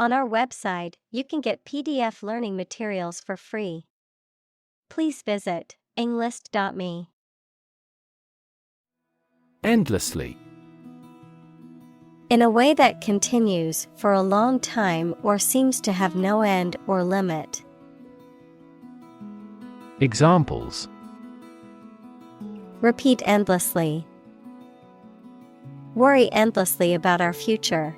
On our website, you can get PDF learning materials for free. Please visit englist.me. Endlessly. In a way that continues for a long time or seems to have no end or limit. Examples: Repeat endlessly. Worry endlessly about our future.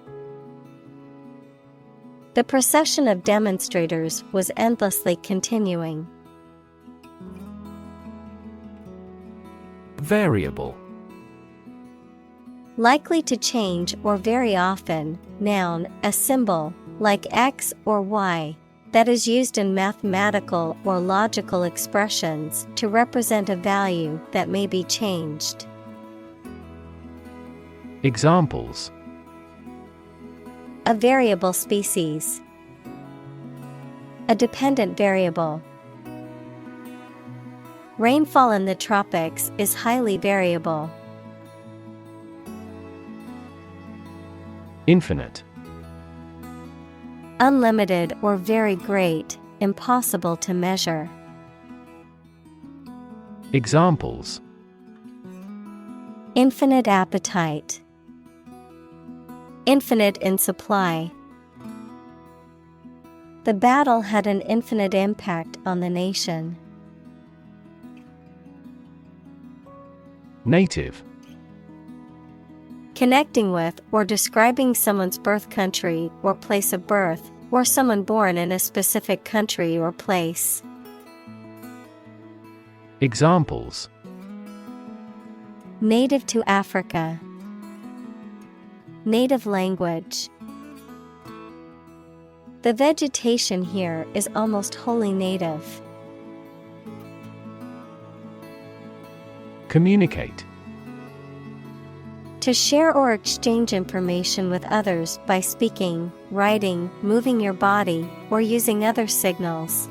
The procession of demonstrators was endlessly continuing. Variable. Likely to change or vary often, noun, a symbol, like X or Y, that is used in mathematical or logical expressions to represent a value that may be changed. Examples: A variable species. A dependent variable. Rainfall in the tropics is highly variable. Infinite. Unlimited or very great, impossible to measure. Examples: Infinite appetite. Infinite in supply. The battle had an infinite impact on the nation. Native. Connecting with or describing someone's birth country or place of birth, or someone born in a specific country or place. Examples: Native to Africa. Native language. The vegetation here is almost wholly native. Communicate. To share or exchange information with others by speaking, writing, moving your body, or using other signals.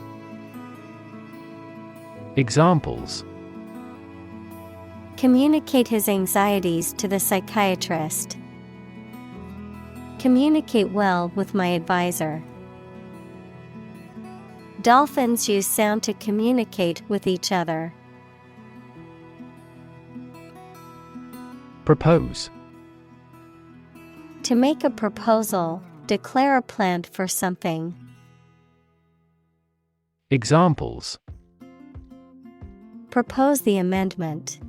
Examples: Communicate his anxieties to the psychiatrist. Communicate well with my advisor. Dolphins use sound to communicate with each other. Propose. To make a proposal, declare a plan for something. Examples: Propose the amendment.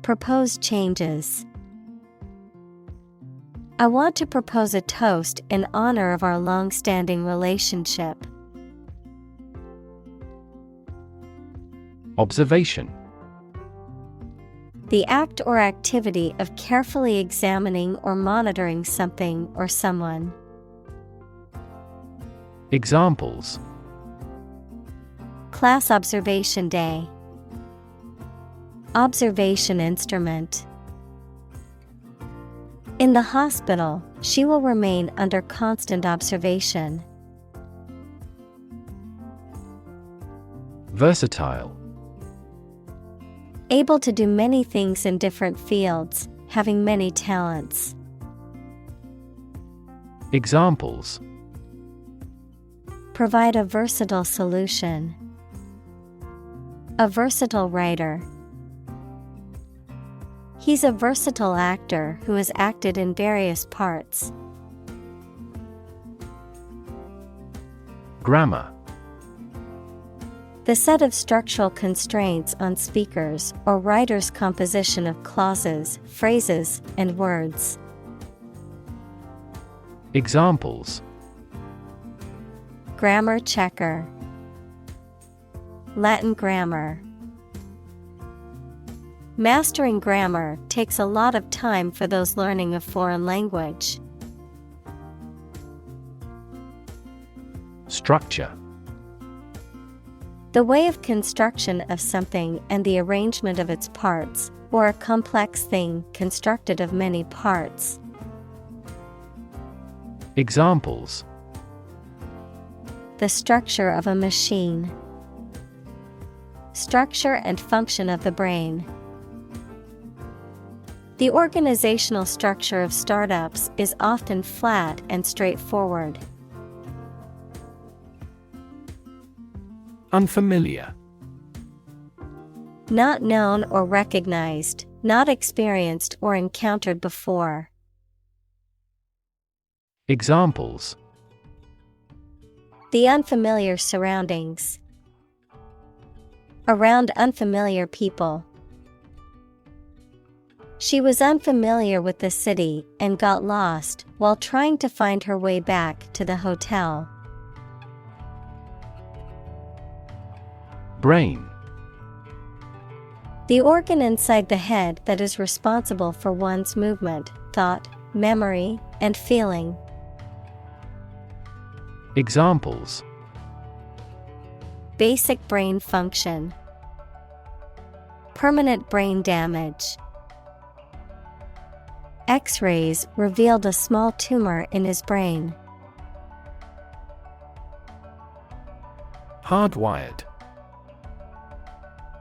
Propose changes. I want to propose a toast in honor of our long-standing relationship. Observation. The act or activity of carefully examining or monitoring something or someone. Examples: Class observation day. Observation instrument. In the hospital, she will remain under constant observation. Versatile. Able to do many things in different fields, having many talents. Examples: Provide a versatile solution. A versatile writer. He's a versatile actor who has acted in various parts. Grammar. The set of structural constraints on speakers or writers' composition of clauses, phrases, and words. Examples: Grammar checker. Latin grammar. Mastering grammar takes a lot of time for those learning a foreign language. Structure. The way of construction of something and the arrangement of its parts, or a complex thing constructed of many parts. Examples: The structure of a machine. Structure and function of the brain. The organizational structure of startups is often flat and straightforward. Unfamiliar. Not known or recognized, not experienced or encountered before. Examples: The unfamiliar surroundings. Around unfamiliar people. She was unfamiliar with the city and got lost while trying to find her way back to the hotel. Brain. The organ inside the head that is responsible for one's movement, thought, memory, and feeling. Examples: Basic brain function. Permanent brain damage. X-rays revealed a small tumor in his brain. Hardwired.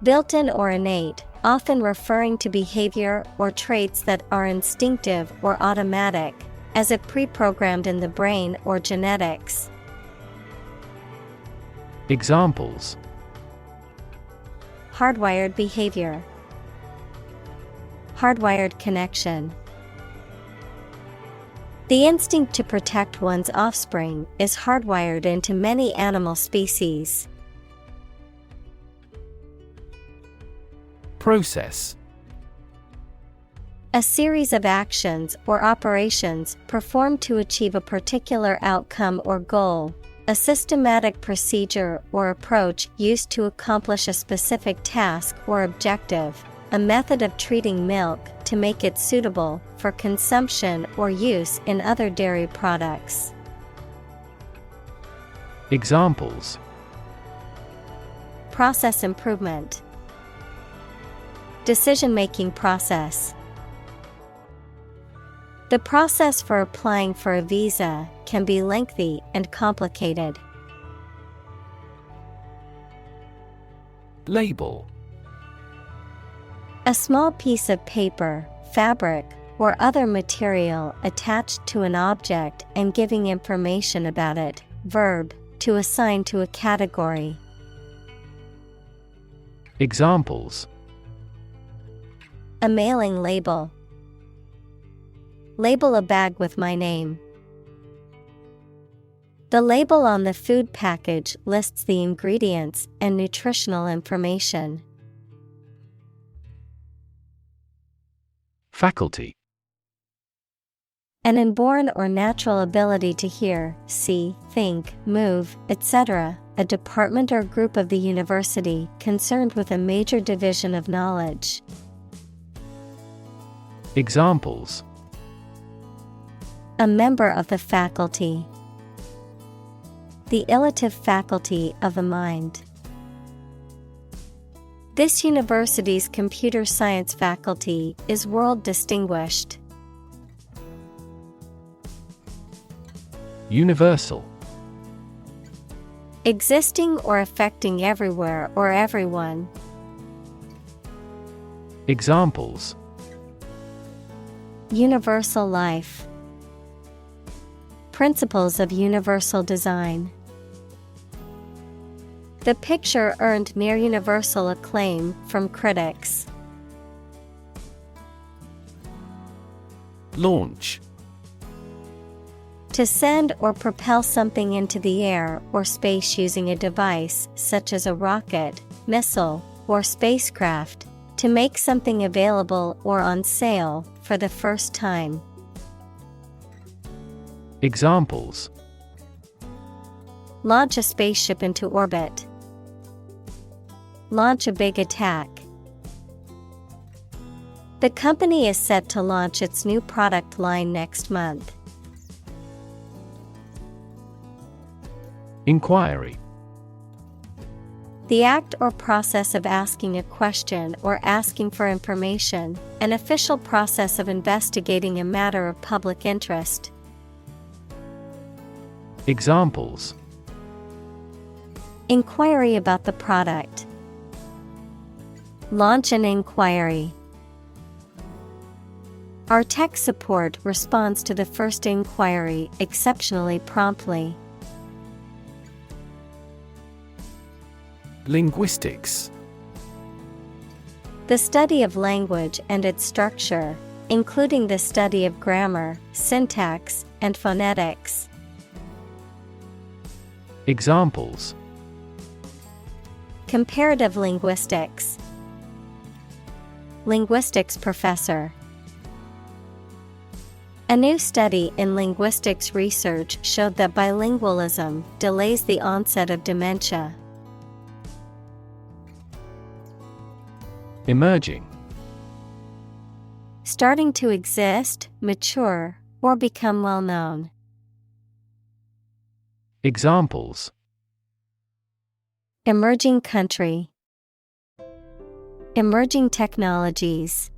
Built-in or innate, often referring to behavior or traits that are instinctive or automatic, as if pre-programmed in the brain or genetics. Examples: Hardwired behavior. Hardwired connection. The instinct to protect one's offspring is hardwired into many animal species. Process. A series of actions or operations performed to achieve a particular outcome or goal, a systematic procedure or approach used to accomplish a specific task or objective, a method of treating milk to make it suitable for consumption or use in other dairy products. Examples: Process improvement. Decision-making process. The process for applying for a visa can be lengthy and complicated. Label. A small piece of paper, fabric, or other material attached to an object and giving information about it. Verb, to assign to a category. Examples: A mailing label. Label a bag with my name. The label on the food package lists the ingredients and nutritional information. Faculty. An inborn or natural ability to hear, see, think, move, etc., a department or group of the university concerned with a major division of knowledge. Examples: A member of the faculty. The elative faculty of the mind. This university's computer science faculty is world distinguished. Universal. Existing or affecting everywhere or everyone. Examples: Universal life. Principles of universal design. The picture earned near universal acclaim from critics. Launch. To send or propel something into the air or space using a device such as a rocket, missile, or spacecraft, to make something available or on sale for the first time. Examples: Launch a spaceship into orbit. Launch a big attack. The company is set to launch its new product line next month. Inquiry. The act or process of asking a question or asking for information, an official process of investigating a matter of public interest. Examples: Inquiry about the product. Launch an inquiry. Our tech support responds to the first inquiry exceptionally promptly. Linguistics. The study of language and its structure, including the study of grammar, syntax, and phonetics. Examples: Comparative linguistics. Linguistics professor. A new study in linguistics research showed that bilingualism delays the onset of dementia. Emerging. Starting to exist, mature, or become well known. Examples: Emerging country. Emerging technologies.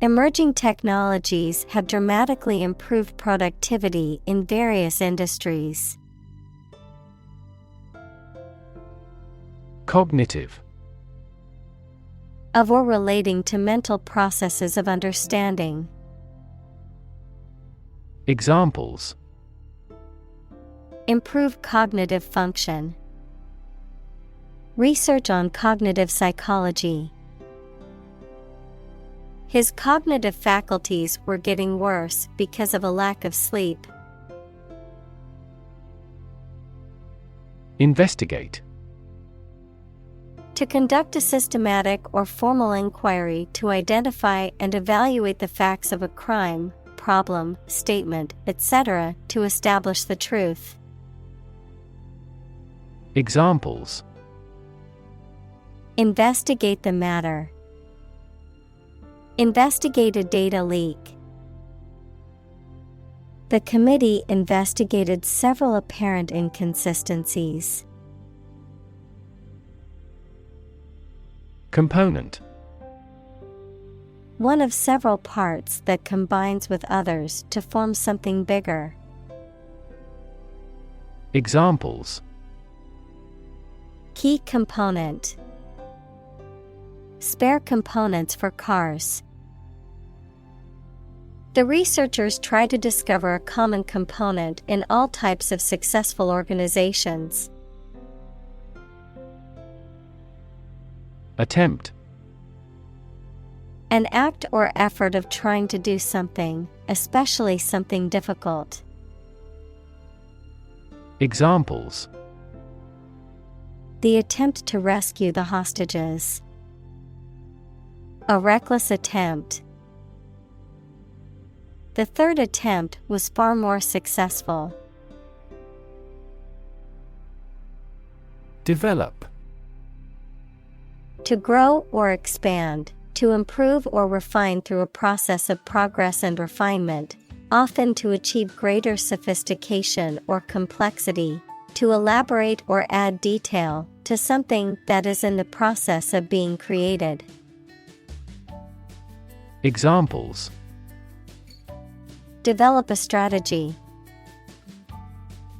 Emerging technologies have dramatically improved productivity in various industries. Cognitive. Of or relating to mental processes of understanding. Examples: Improve cognitive function. Research on cognitive psychology. His cognitive faculties were getting worse because of a lack of sleep. Investigate. To conduct a systematic or formal inquiry to identify and evaluate the facts of a crime, problem, statement, etc., to establish the truth. Examples: Investigate the matter. Investigate a data leak. The committee investigated several apparent inconsistencies. Component. One of several parts that combines with others to form something bigger. Examples: Key component. Spare components for cars. The researchers try to discover a common component in all types of successful organizations. Attempt. An act or effort of trying to do something, especially something difficult. Examples: The attempt to rescue the hostages. A reckless attempt. The third attempt was far more successful. Develop. To grow or expand, to improve or refine through a process of progress and refinement, often to achieve greater sophistication or complexity, to elaborate or add detail to something that is in the process of being created. Examples: Develop a strategy.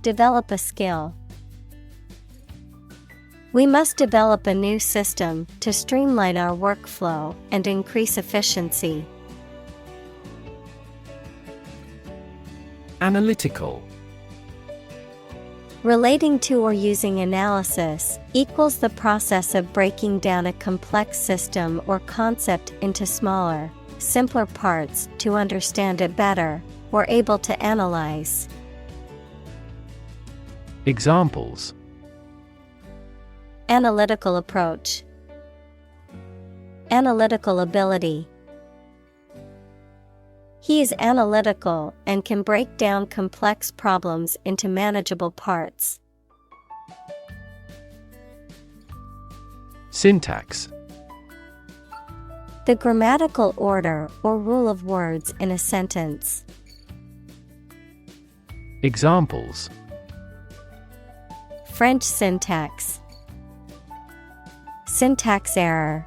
Develop a skill. We must develop a new system to streamline our workflow and increase efficiency. Analytical. Relating to or using analysis equals the process of breaking down a complex system or concept into smaller, simpler parts to understand it better, or able to analyze. Examples: Analytical approach. Analytical ability. He is analytical and can break down complex problems into manageable parts. Syntax. The grammatical order or rule of words in a sentence. Examples: French syntax. Syntax error.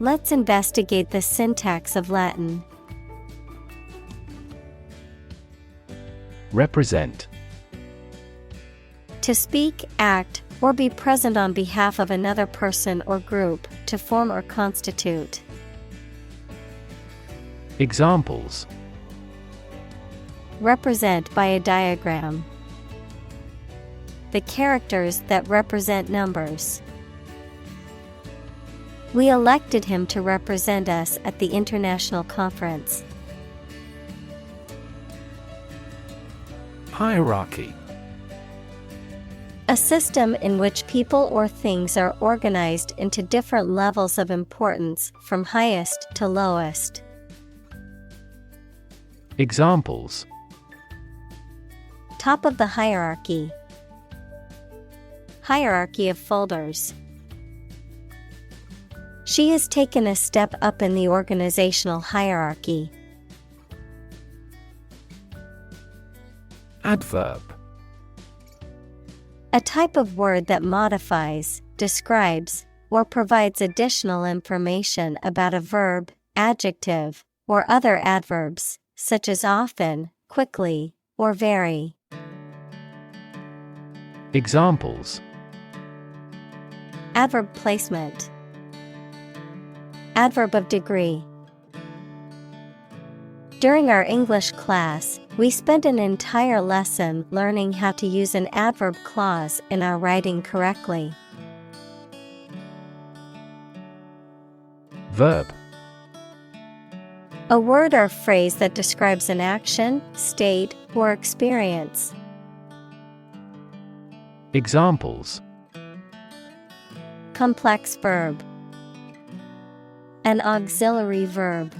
Let's investigate the syntax of Latin. Represent. To speak, act, or be present on behalf of another person or group, to form or constitute. Examples: represent by a diagram. The characters that represent numbers. We elected him to represent us at the international conference. Hierarchy: a system in which people or things are organized into different levels of importance from highest to lowest. Examples: top of the hierarchy. Hierarchy of folders. She has taken a step up in the organizational hierarchy. Adverb: a type of word that modifies, describes, or provides additional information about a verb, adjective, or other adverbs, such as often, quickly, or very. Examples: adverb placement. Adverb of degree. During our English class, we spent an entire lesson learning how to use an adverb clause in our writing correctly. Verb: a word or phrase that describes an action, state, or experience. Examples: complex verb. An auxiliary verb.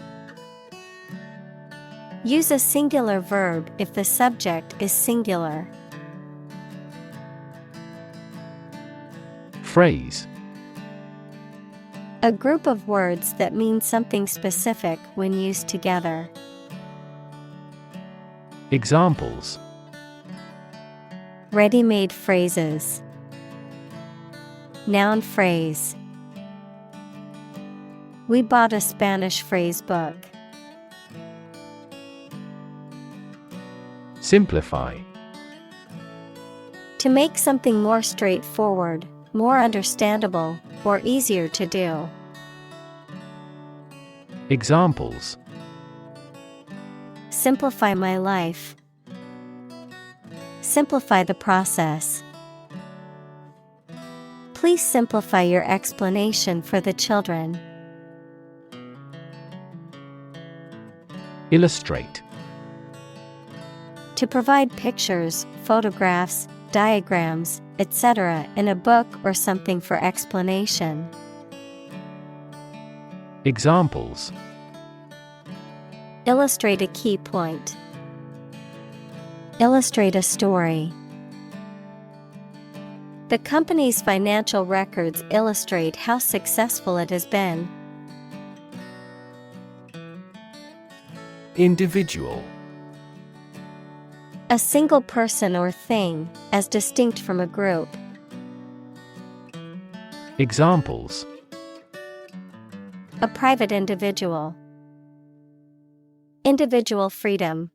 Use a singular verb if the subject is singular. Phrase: a group of words that mean something specific when used together. Examples: ready-made phrases. Noun phrase. We bought a Spanish phrase book. Simplify: to make something more straightforward, more understandable, or easier to do. Examples: simplify my life. Simplify the process. Please simplify your explanation for the children. Illustrate: to provide pictures, photographs, diagrams, etc. in a book or something for explanation. Examples: illustrate a key point. Illustrate a story. The company's financial records illustrate how successful it has been. Individual: a single person or thing, as distinct from a group. Examples: a private individual. Individual freedom.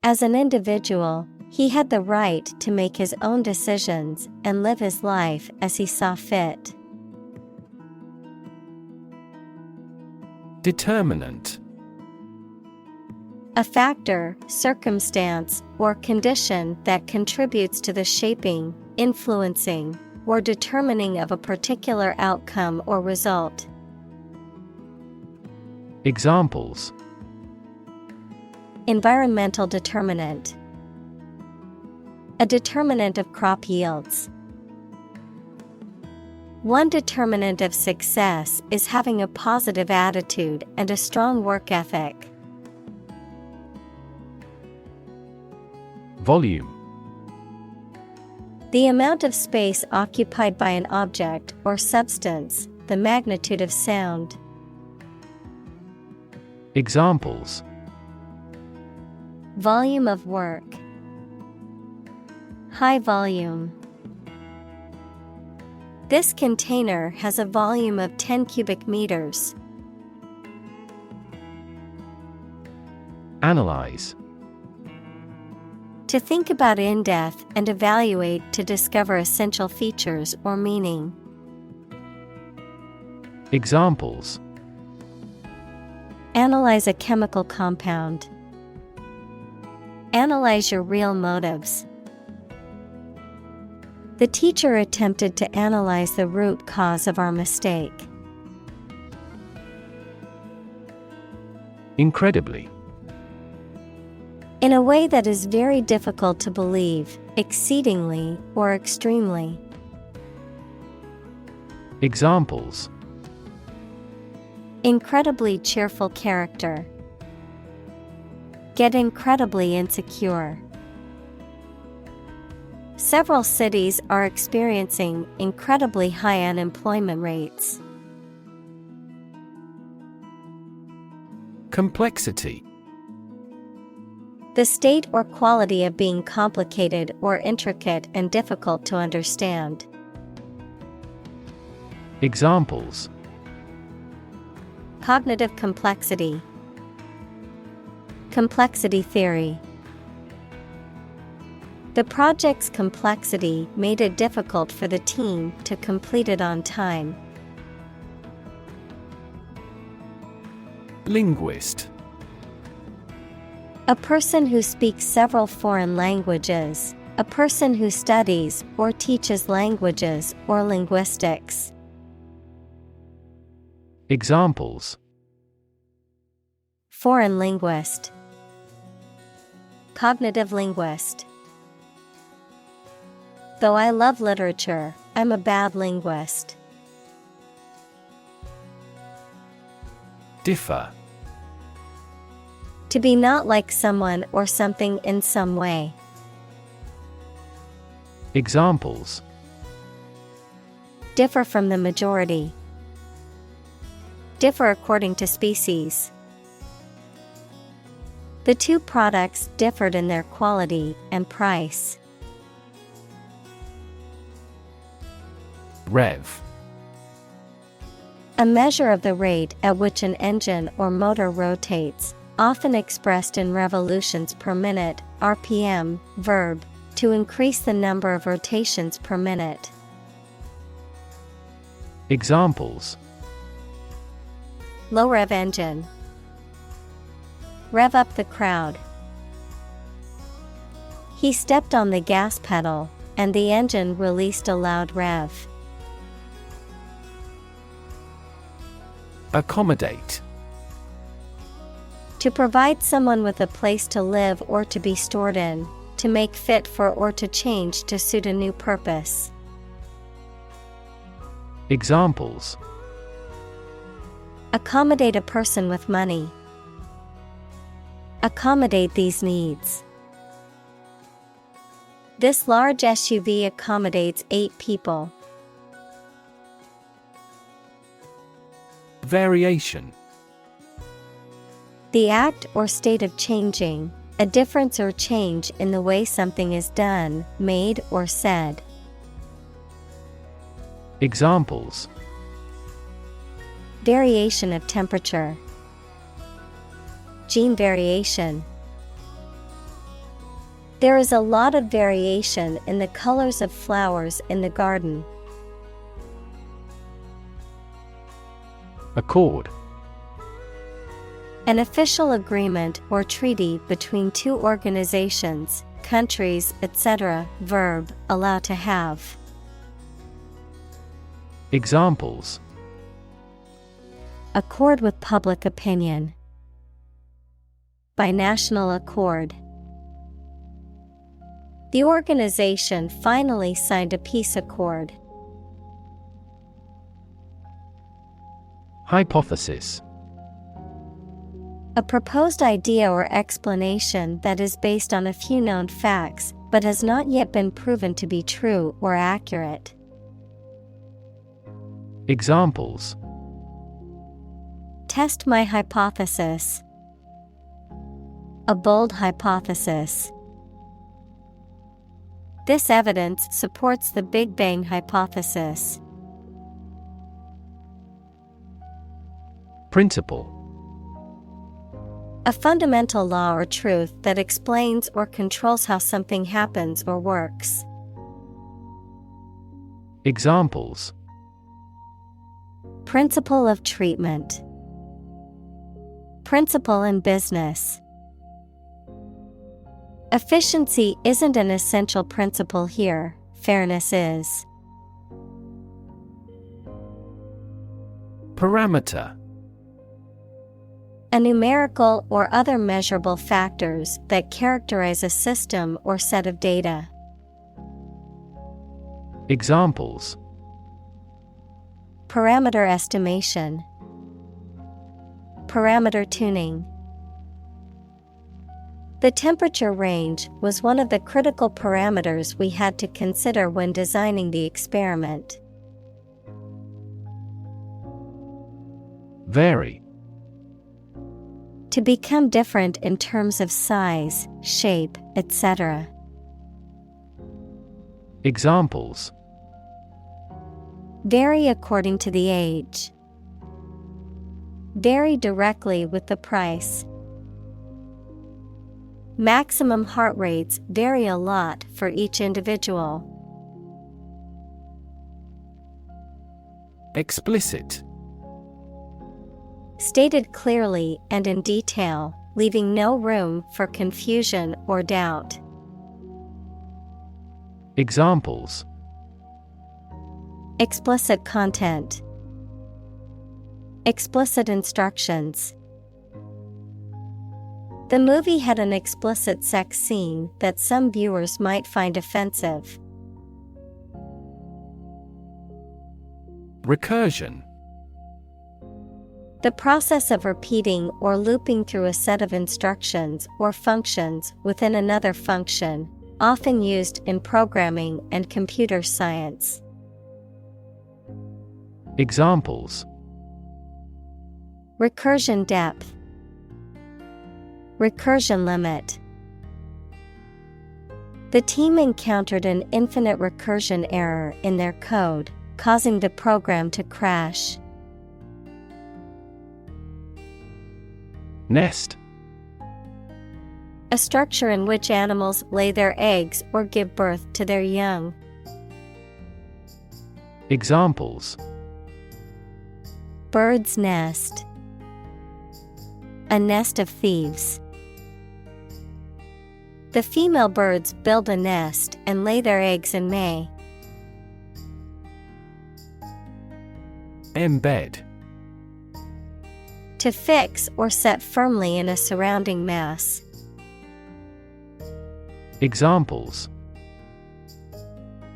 As an individual, he had the right to make his own decisions and live his life as he saw fit. Determinant: a factor, circumstance, or condition that contributes to the shaping, influencing, or determining of a particular outcome or result. Examples: environmental determinant. A determinant of crop yields. One determinant of success is having a positive attitude and a strong work ethic. Volume: the amount of space occupied by an object or substance, the magnitude of sound. Examples: volume of work. High volume. This container has a volume of 10 cubic meters. Analyze: to think about in depth and evaluate to discover essential features or meaning. Examples: Analyze a chemical compound. Analyze your real motives. The teacher attempted to analyze the root cause of our mistake. Incredibly. In a way that is very difficult to believe, exceedingly, or extremely. Examples: Incredibly cheerful character. Get incredibly insecure. Several cities are experiencing incredibly high unemployment rates. Complexity. The state or quality of being complicated or intricate and difficult to understand. Examples: Cognitive complexity. Complexity theory. The project's complexity made it difficult for the team to complete it on time. Linguist. A person who speaks several foreign languages, a person who studies or teaches languages or linguistics. Examples: Foreign linguist. Cognitive linguist. Though I love literature, I'm a bad linguist. Differ. To be not like someone or something in some way. Examples: Differ from the majority. Differ according to species. The two products differed in their quality and price. Rev. A measure of the rate at which an engine or motor rotates, often expressed in revolutions per minute, RPM, verb, to increase the number of rotations per minute. Examples: Low rev engine. Rev up the crowd. He stepped on the gas pedal, and the engine released a loud rev. Accommodate. To provide someone with a place to live or to be stored in, to make fit for or to change to suit a new purpose. Examples: Accommodate a person with money. Accommodate these needs. This large SUV accommodates 8 people. Variation. The act or state of changing, a difference or change in the way something is done, made, or said. Examples: Variation of temperature. Gene variation. There is a lot of variation in the colors of flowers in the garden. Accord. An official agreement or treaty between two organizations, countries, etc. Verb, allow to have. Examples: Accord with public opinion. By national accord. The organization finally signed a peace accord. Hypothesis. A proposed idea or explanation that is based on a few known facts, but has not yet been proven to be true or accurate. Examples: Test my hypothesis. A bold hypothesis. This evidence supports the Big Bang hypothesis. Principle. A fundamental law or truth that explains or controls how something happens or works. Examples: Principle of treatment. principle in business. Efficiency isn't an essential principle here, fairness is. Parameter. A numerical or other measurable factors that characterize a system or set of data. Examples: Parameter estimation, parameter tuning. The temperature range was one of the critical parameters we had to consider when designing the experiment. Vary. To become different in terms of size, shape, etc. Examples: Vary according to the age. Vary directly with the price. Maximum heart rates vary a lot for each individual. Explicit. Stated clearly and in detail, leaving no room for confusion or doubt. Examples: Explicit content. Explicit instructions. The movie had an explicit sex scene that some viewers might find offensive. Recursion. The process of repeating or looping through a set of instructions or functions within another function, often used in programming and computer science. Examples: Recursion depth. Recursion limit. The team encountered an infinite recursion error in their code, causing the program to crash. Nest. A structure in which animals lay their eggs or give birth to their young. Examples: Bird's nest. A nest of thieves. The female birds build a nest and lay their eggs in May. Embed. To fix or set firmly in a surrounding mass. Examples: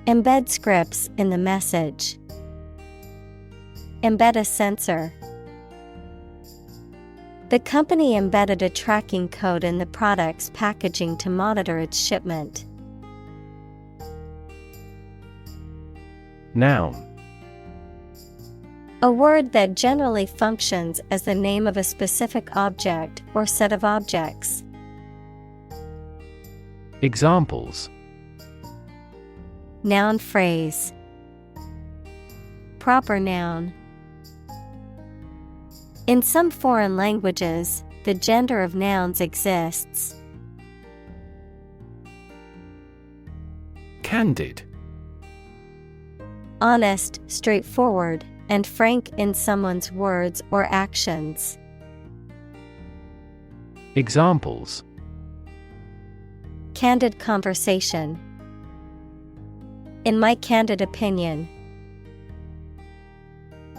Embed scripts in the message. Embed a sensor. The company embedded a tracking code in the product's packaging to monitor its shipment. Noun. A word that generally functions as the name of a specific object or set of objects. Examples: Noun phrase. Proper noun. In some foreign languages, the gender of nouns exists. Candid. Honest, straightforward, and frank in someone's words or actions. Examples: Candid conversation. In my candid opinion.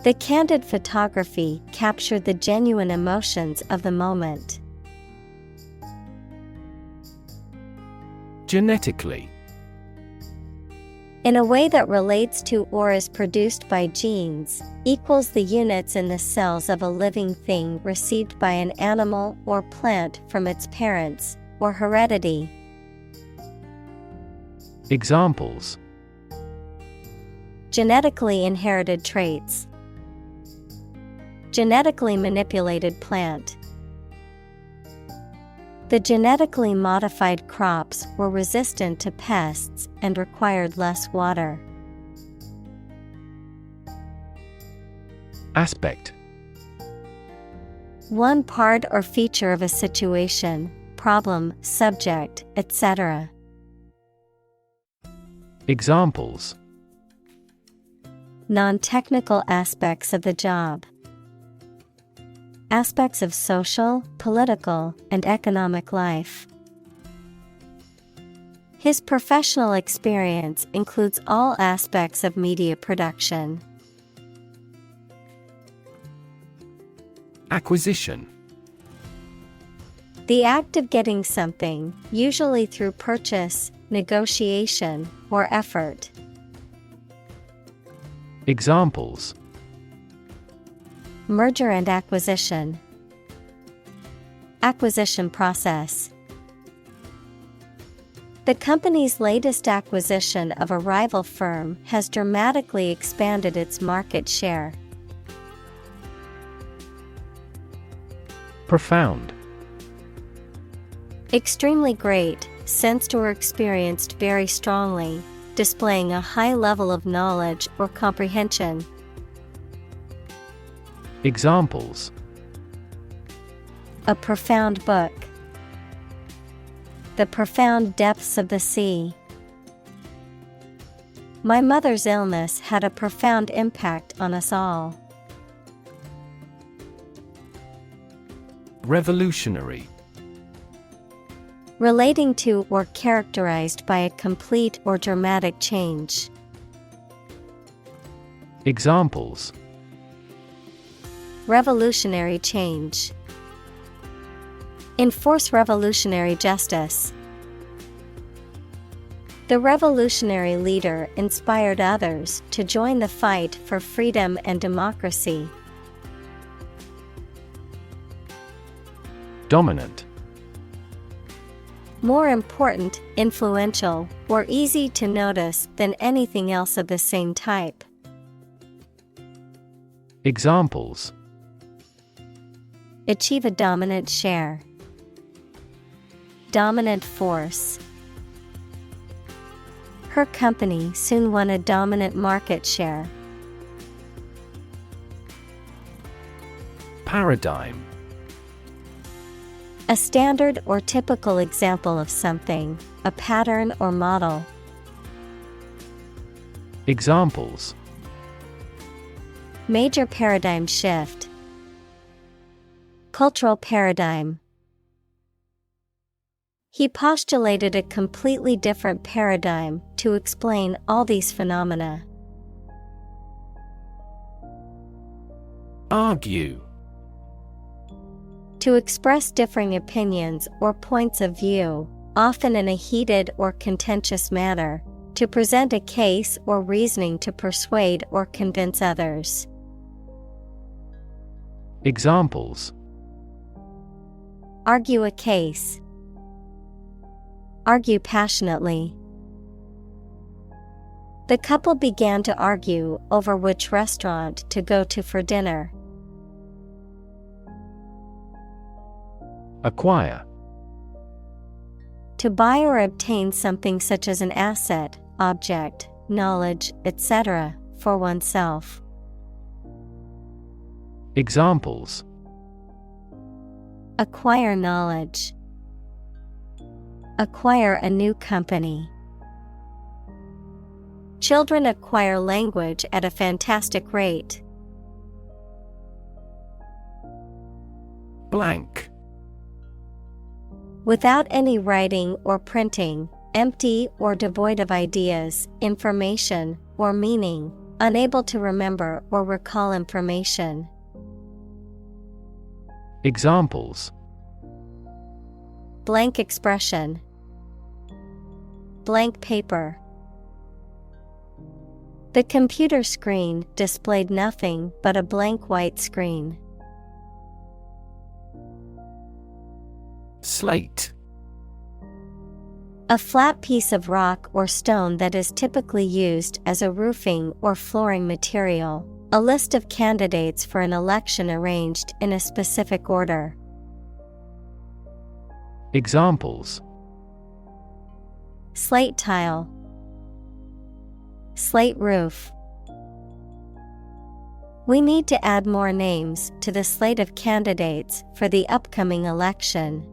The candid photography captured the genuine emotions of the moment. Genetically. In a way that relates to or is produced by genes, equals the units in the cells of a living thing received by an animal or plant from its parents, or heredity. Examples: Genetically inherited traits. Genetically manipulated plant. The genetically modified crops were resistant to pests and required less water. Aspect. One part or feature of a situation, problem, subject, etc. Examples: Non-technical aspects of the job. aspects of social, political, and economic life. His professional experience includes all aspects of media production. Acquisition. The act of getting something, usually through purchase, negotiation, or effort. Examples: merger and acquisition, acquisition process. The company's latest acquisition of a rival firm has dramatically expanded its market share. Profound. Extremely great, sensed or experienced very strongly, displaying a high level of knowledge or comprehension. Examples: a profound book, the profound depths of the sea. My mother's illness had a profound impact on us all. Revolutionary. Relating to or characterized by a complete or dramatic change. Examples: revolutionary change, enforce revolutionary justice. The revolutionary leader inspired others to join the fight for freedom and democracy. Dominant. More important, influential, or easy to notice than anything else of the same type. Examples: achieve a dominant share, dominant force. Her company soon won a dominant market share. Paradigm. A standard or typical example of something, a pattern or model. Examples: major paradigm shift, cultural paradigm. He postulated a completely different paradigm to explain all these phenomena. Argue. To express differing opinions or points of view, often in a heated or contentious manner, to present a case or reasoning to persuade or convince others. Examples: argue a case, argue passionately. The couple began to argue over which restaurant to go to for dinner. Acquire. To buy or obtain something such as an asset, object, knowledge, etc., for oneself. Examples: acquire knowledge, acquire a new company. Children acquire language at a fantastic rate. Blank. Without any writing or printing, empty or devoid of ideas, information, or meaning, unable to remember or recall information. Examples: blank expression, blank paper. The computer screen displayed nothing but a blank white screen. Slate. A flat piece of rock or stone that is typically used as a roofing or flooring material. A list of candidates for an election arranged in a specific order. Examples: slate tile, slate roof. We need to add more names to the slate of candidates for the upcoming election.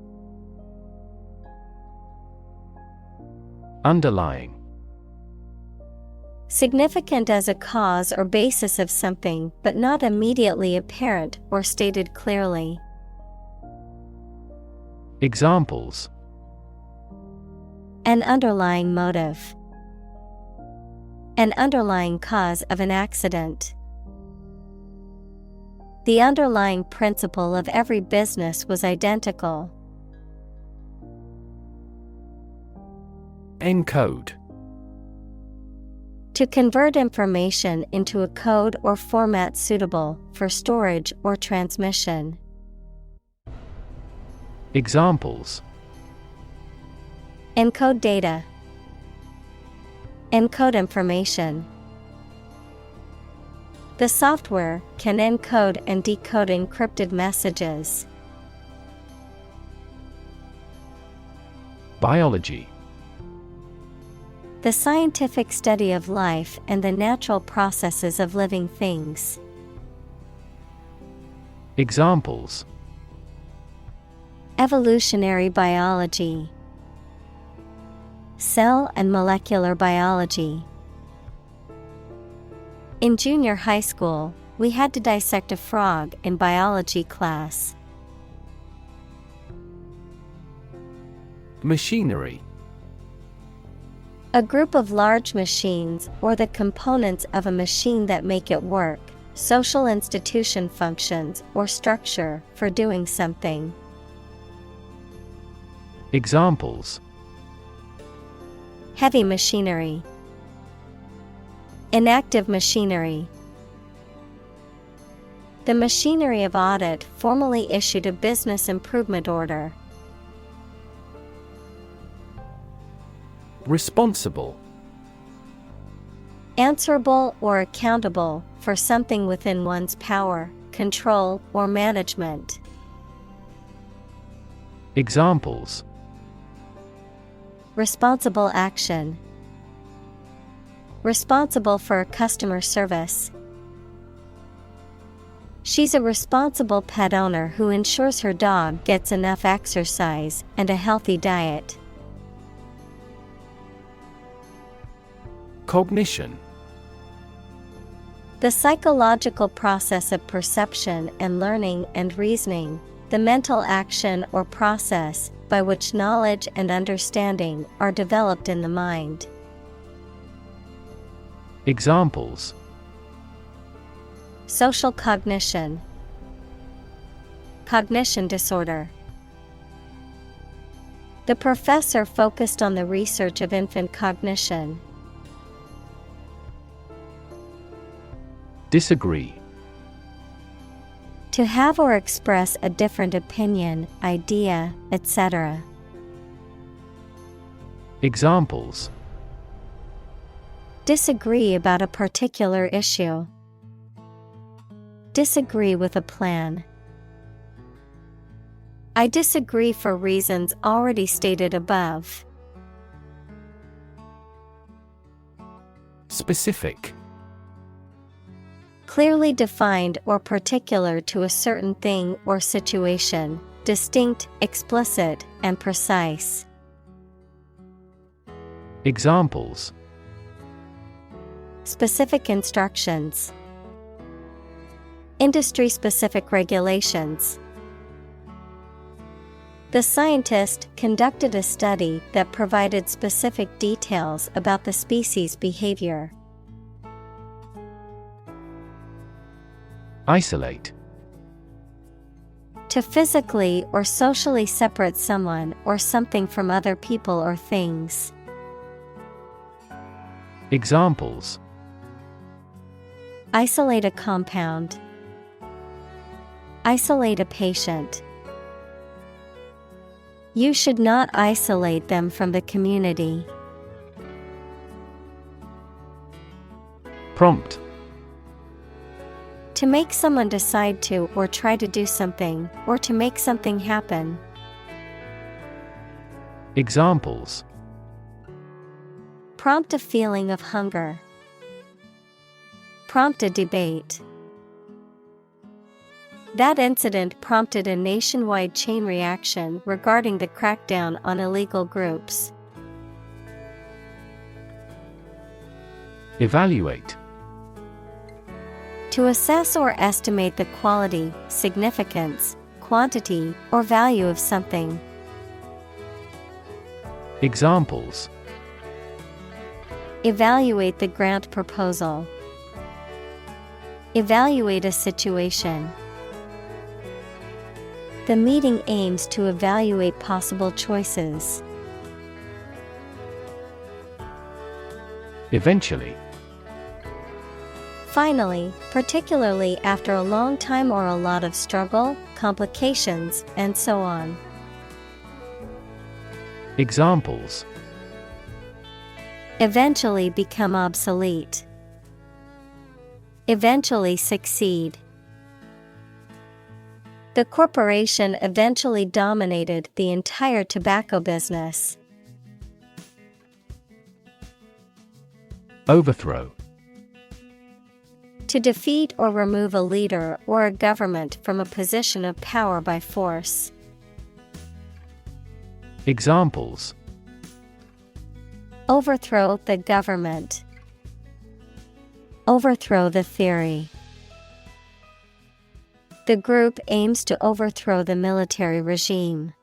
Underlying. Significant as a cause or basis of something, but not immediately apparent or stated clearly. Examples: An underlying motive. An underlying cause of an accident. The underlying principle of every business was identical. Encode. To convert information into a code or format suitable for storage or transmission. Examples: Encode data. Encode information. The software can encode and decode encrypted messages. Biology. The scientific study of life and the natural processes of living things. Examples: Evolutionary biology. Cell and molecular biology. In junior high school, we had to dissect a frog in biology class. Machinery. A group of large machines or the components of a machine that make it work, social institution functions or structure for doing something. Examples: Heavy machinery. Inactive machinery. The machinery of audit formally issued a business improvement order. Responsible. Answerable or accountable for something within one's power, control, or management. Examples: Responsible action. Responsible for customer service. She's a responsible pet owner who ensures her dog gets enough exercise and a healthy diet. Cognition. The psychological process of perception and learning and reasoning, the mental action or process by which knowledge and understanding are developed in the mind. Examples: Social cognition. Cognition disorder. The professor focused on the research of infant cognition. Disagree. To have or express a different opinion, idea, etc. Examples: Disagree about a particular issue. Disagree with a plan. I disagree for reasons already stated above. Specific. Clearly defined or particular to a certain thing or situation, distinct, explicit, and precise. Examples: Specific instructions. Industry-specific regulations. The scientist conducted a study that provided specific details about the species' behavior. Isolate. To physically or socially separate someone or something from other people or things. Examples: Isolate a compound. Isolate a patient. You should not isolate them from the community. Prompt. To make someone decide to or try to do something, or to make something happen. Examples: Prompt a feeling of hunger. Prompt a debate. That incident prompted a nationwide chain reaction regarding the crackdown on illegal groups. Evaluate. To assess or estimate the quality, significance, quantity, or value of something. Examples. Evaluate the grant proposal. Evaluate a situation. The meeting aims to evaluate possible choices. Eventually. Finally, particularly after a long time or a lot of struggle, complications, and so on. Examples. Eventually become obsolete. Eventually succeed. The corporation eventually dominated the entire tobacco business. Overthrow. To defeat or remove a leader or a government from a position of power by force. Examples. Overthrow the government. Overthrow the theory. The group aims to overthrow the military regime.